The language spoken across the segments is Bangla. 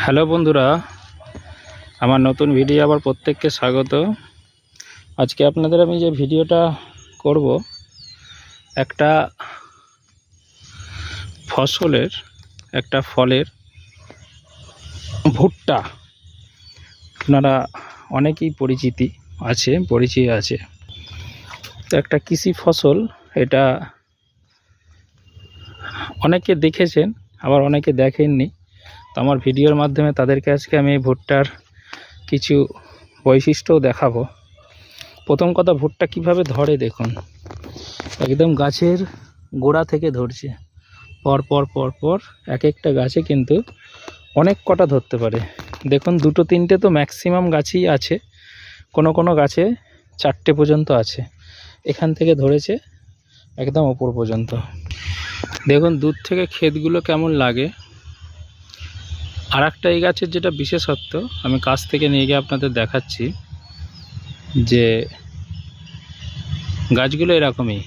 হ্যালো বন্ধুরা, আমার নতুন ভিডিও আবার প্রত্যেককে স্বাগত। আজকে আপনাদের আমি যে ভিডিওটা করব, একটা ফসলের, একটা ফলের, ভুট্টা। আপনারা অনেকেই পরিচয় আছে। তো একটা কৃষি ফসল, এটা অনেকে দেখেছেন, আবার অনেকে দেখেননি। তো আমার ভিডিওর মাধ্যমে তাদেরকে আজকে আমি এই ভুট্টার কিছু বৈশিষ্ট্যও দেখাবো। প্রথম কথা, ভুট্টা কিভাবে ধরে দেখুন, একদম গাছের গোড়া থেকে ধরছে, পর পর পর পর এক একটা গাছে কিন্তু অনেক কটা ধরতে পারে। দেখুন, দুটো তিনটে তো ম্যাক্সিমাম গাছেই আছে, কোনো কোনো গাছে 4টে পর্যন্ত আছে। এখান থেকে ধরেছে একদম ওপর পর্যন্ত। দেখুন দূর থেকে ক্ষেতগুলো কেমন লাগে। আর একটা এই গাছের যেটা বিশেষত্ব, আমি কাছ থেকে নিয়ে গিয়ে আপনাদের দেখাচ্ছি, যে গাছগুলো এরকমই।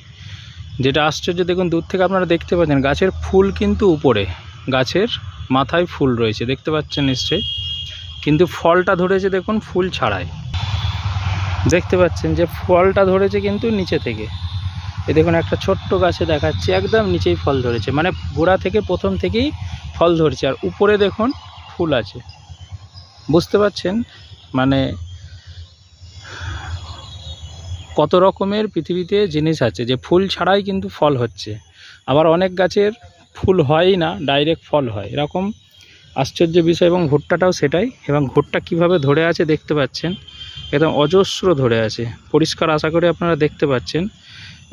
যেটা আশ্চর্য, দেখুন দূর থেকে আপনারা দেখতে পাচ্ছেন গাছের ফুল কিন্তু উপরে, গাছের মাথায় ফুল রয়েছে, দেখতে পাচ্ছেন নিশ্চয়ই। কিন্তু ফলটা ধরেছে দেখুন ফুল ছাড়াই, দেখতে পাচ্ছেন যে ফলটা ধরেছে কিন্তু নিচে থেকে। এই দেখুন একটা ছোট্ট গাছে দেখাচ্ছে, একদম নিচেই ফল ধরেছে, মানে গোড়া থেকে প্রথম থেকেই ফল ধরেছে, আর উপরে দেখুন ফুল আছে। বুঝতে পারছেন মানে কত রকমের পৃথিবীতে জিনিস আছে, যে ফুল ছাড়াই কিন্তু ফল হচ্ছে। আবার অনেক গাছের ফুল হয়ই না, ডাইরেক্ট ফল হয়, এরকম আশ্চর্য বিষয়। এবং ভুট্টাটাও সেটাই। এবং ভুট্টা কিভাবে ধরে আছে দেখতে পাচ্ছেন, একদম অজস্র ধরে আছে, পরিষ্কার আশা করি আপনারা দেখতে পাচ্ছেন।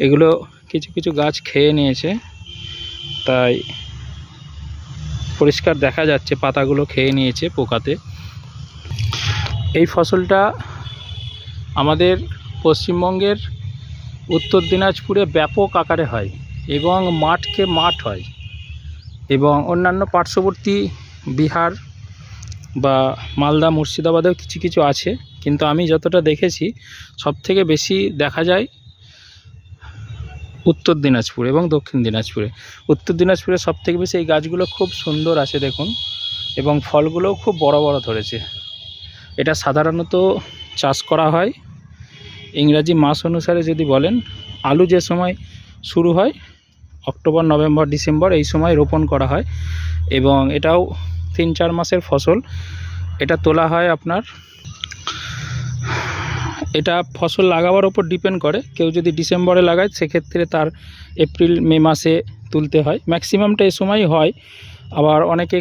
এগুলো কিছু কিছু গাছ খেয়ে নিয়েছে, তাই পরিষ্কার দেখা যাচ্ছে, পাতাগুলো খেয়ে নিয়েছে পোকাতে। এই ফসলটা আমাদের পশ্চিমবঙ্গের উত্তর দিনাজপুরে ব্যাপক আকারে হয়, এবং মাঠকে মাঠ হয়, এবং অন্যান্য পার্শ্ববর্তী বিহার বা মালদা মুর্শিদাবাদেও কিছু কিছু আছে। কিন্তু আমি যতটা দেখেছি, সবথেকে বেশি দেখা যায় উত্তর দিনাজপুর এবং দক্ষিণ দিনাজপুরে। উত্তর দিনাজপুরে সবথেকে বেশি এই গাছগুলো খুব সুন্দর আছে দেখুন, এবং ফলগুলোও খুব বড় বড় ধরেছে। এটা সাধারণত চাষ করা হয় ইংরাজি মাস অনুসারে। যদি বলেন, আলু যে সময় শুরু হয়, অক্টোবর নভেম্বর ডিসেম্বর, এই সময় রোপণ করা হয়, এবং এটাও 3-4 মাসের ফসল। এটা তোলা হয় আপনার, এটা ফসল লাগাবার ওপর ডিপেন্ড করে। কেউ যদি ডিসেম্বরে লাগায়, সেক্ষেত্রে তার এপ্রিল মে মাসে তুলতে হয়, ম্যাক্সিমামটা এই সময়ই হয়। আবার অনেকে